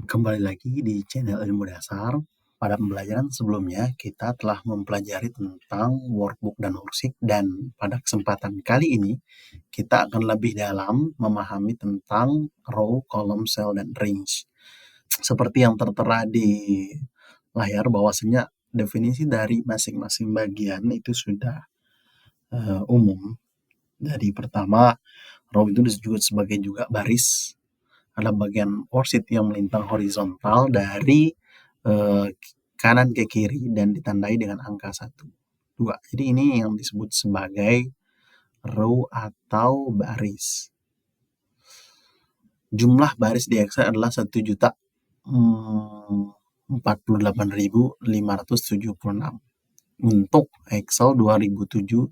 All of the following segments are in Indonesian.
Kembali lagi di channel Ilmu Dasar. Pada pembelajaran sebelumnya, kita telah mempelajari tentang workbook dan worksheet, dan pada kesempatan kali ini, kita akan lebih dalam memahami tentang row, column, cell, dan range. Seperti yang tertera di layar, bahwasanya definisi dari masing-masing bagian itu sudah umum. Jadi pertama, row itu disebut sebagai juga baris. Ada bagian worksheet yang melintang horizontal dari kanan ke kiri dan ditandai dengan angka 1, 2. Jadi ini yang disebut sebagai row atau baris. Jumlah baris di Excel adalah 1.048.576 untuk Excel 2007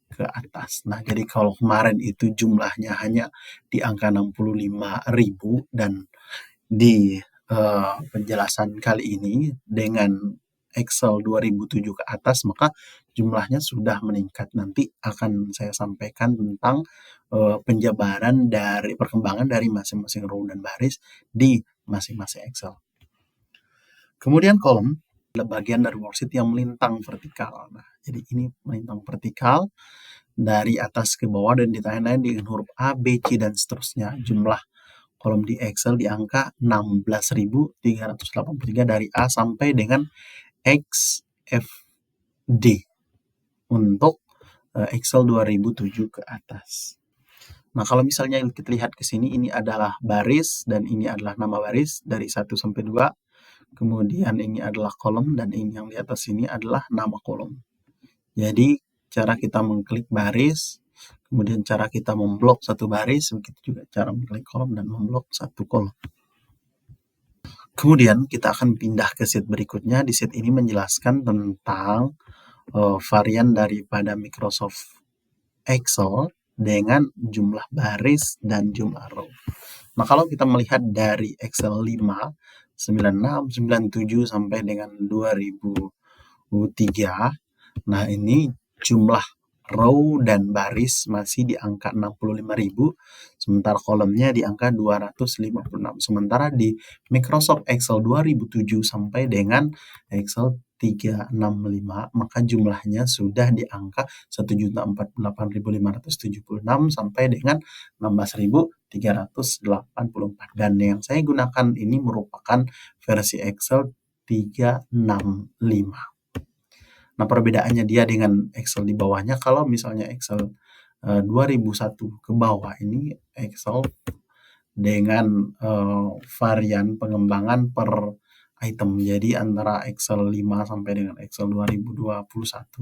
ke atas. Nah, jadi kalau kemarin itu jumlahnya hanya di angka 65.000, dan di penjelasan kali ini dengan Excel 2007 ke atas, maka jumlahnya sudah meningkat. Nanti akan saya sampaikan tentang penjabaran dari perkembangan dari masing-masing row dan baris di masing-masing Excel. Kemudian kolom adalah bagian dari worksheet yang melintang vertikal. Nah, jadi ini melintang vertikal dari atas ke bawah dan ditandai dengan huruf A, B, C, dan seterusnya. Jumlah kolom di Excel di angka 16.383 dari A sampai dengan XFD untuk Excel 2007 ke atas. Nah, kalau misalnya kita lihat ke sini, ini adalah baris dan ini adalah nama baris dari 1 sampai 2. Kemudian ini adalah kolom dan ini yang di atas ini adalah nama kolom. Jadi cara kita mengklik baris, kemudian cara kita memblok satu baris, begitu juga cara mengklik kolom dan memblok satu kolom. Kemudian kita akan pindah ke sheet berikutnya. Di sheet ini menjelaskan tentang varian daripada Microsoft Excel dengan jumlah baris dan jumlah row. Nah, kalau kita melihat dari Excel 5, 96, 97 sampai dengan 2003, nah ini jumlah row dan baris masih di angka 65.000, sementara kolomnya di angka 256. Sementara di Microsoft Excel 2007 sampai dengan Excel 365, maka jumlahnya sudah di angka 1.048.576 sampai dengan 16.384. Dan yang saya gunakan ini merupakan versi Excel 365. Nah, perbedaannya dia dengan Excel di bawahnya, kalau misalnya Excel 2001 ke bawah, ini Excel dengan varian pengembangan per item. Jadi antara Excel 5 sampai dengan Excel 2021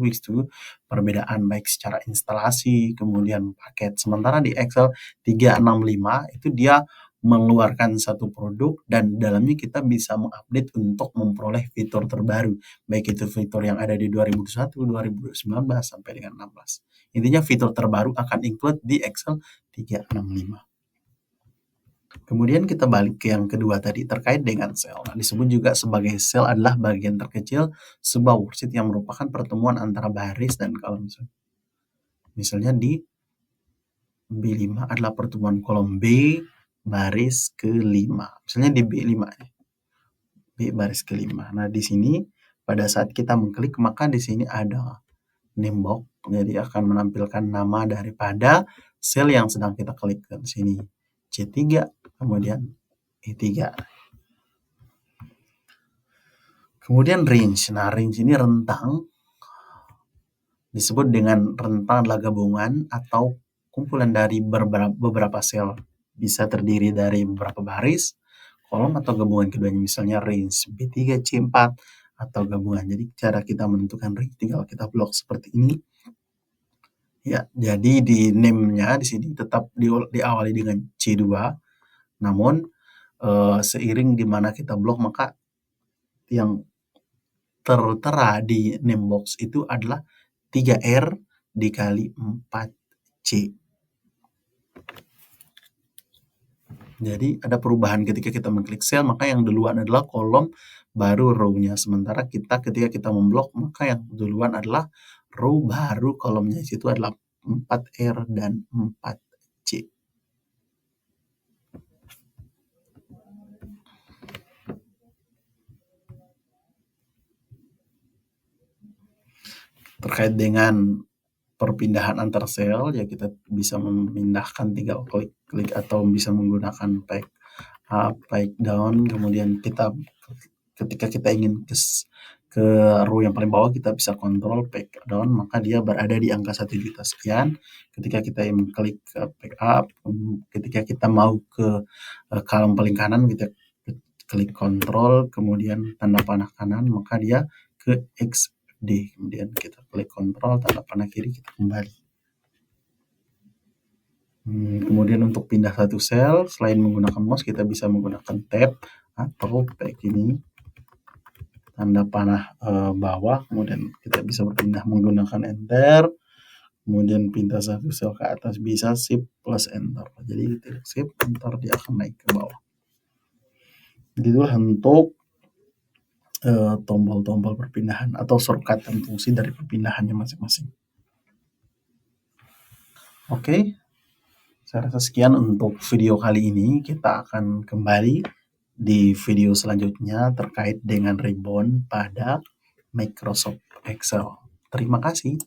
itu perbedaan baik secara instalasi, kemudian paket. Sementara di Excel 365 itu dia mengeluarkan satu produk dan dalamnya kita bisa mengupdate untuk memperoleh fitur terbaru, baik itu fitur yang ada di 2021, 2019 sampai dengan 16. Intinya fitur terbaru akan include di Excel 365. Kemudian kita balik ke yang kedua tadi terkait dengan sel. Nah, disebut juga sebagai sel adalah bagian terkecil sebuah worksheet yang merupakan pertemuan antara baris dan kolom. Misalnya di B5 adalah pertemuan kolom B baris ke-5. Misalnya di B5, B baris ke-5. Nah, di sini pada saat kita mengklik, maka di sini ada name box, jadi akan menampilkan nama daripada sel yang sedang kita klik. Di sini C3, kemudian E3. Kemudian range. Nah, range ini rentang. Disebut dengan rentang adalah gabungan atau kumpulan dari beberapa sel. Bisa terdiri dari beberapa baris, kolom, atau gabungan keduanya. Misalnya range B3, C4, atau gabungan. Jadi cara kita menentukan range tinggal kita blok seperti ini. Ya, jadi di name-nya di sini tetap diawali dengan C2. Namun seiring di mana kita blok, maka yang tertera di name box itu adalah 3R dikali 4C. Jadi ada perubahan ketika kita mengklik sel, maka yang duluan adalah kolom, baru row-nya. Sementara ketika kita memblok, maka yang duluan adalah row, baru kolomnya. Itu adalah 4R dan 4C. Terkait dengan perpindahan antar sel, ya kita bisa memindahkan, tinggal klik atau bisa menggunakan page up, page down, kemudian ketika kita ingin ke row yang paling bawah, kita bisa kontrol page down, maka dia berada di angka 1 juta sekian. Ketika kita ingin klik ke page up, ketika kita mau ke kolom paling kanan, kita klik kontrol, kemudian tanda panah kanan, maka dia ke XD. Kemudian kita klik kontrol, tanda panah kiri, kita kembali. Kemudian untuk pindah satu sel, selain menggunakan mouse, kita bisa menggunakan tab atau kayak gini, tanda panah bawah, kemudian kita bisa berpindah menggunakan enter, kemudian pindah satu sel ke atas, bisa shift plus enter. Jadi kita shift enter, dia akan naik ke bawah. Begitulah untuk tombol-tombol perpindahan atau shortcut dan fungsi dari perpindahannya masing-masing. Oke, saya rasa sekian untuk video kali ini. Kita akan kembali di video selanjutnya terkait dengan ribbon pada Microsoft Excel. Terima kasih.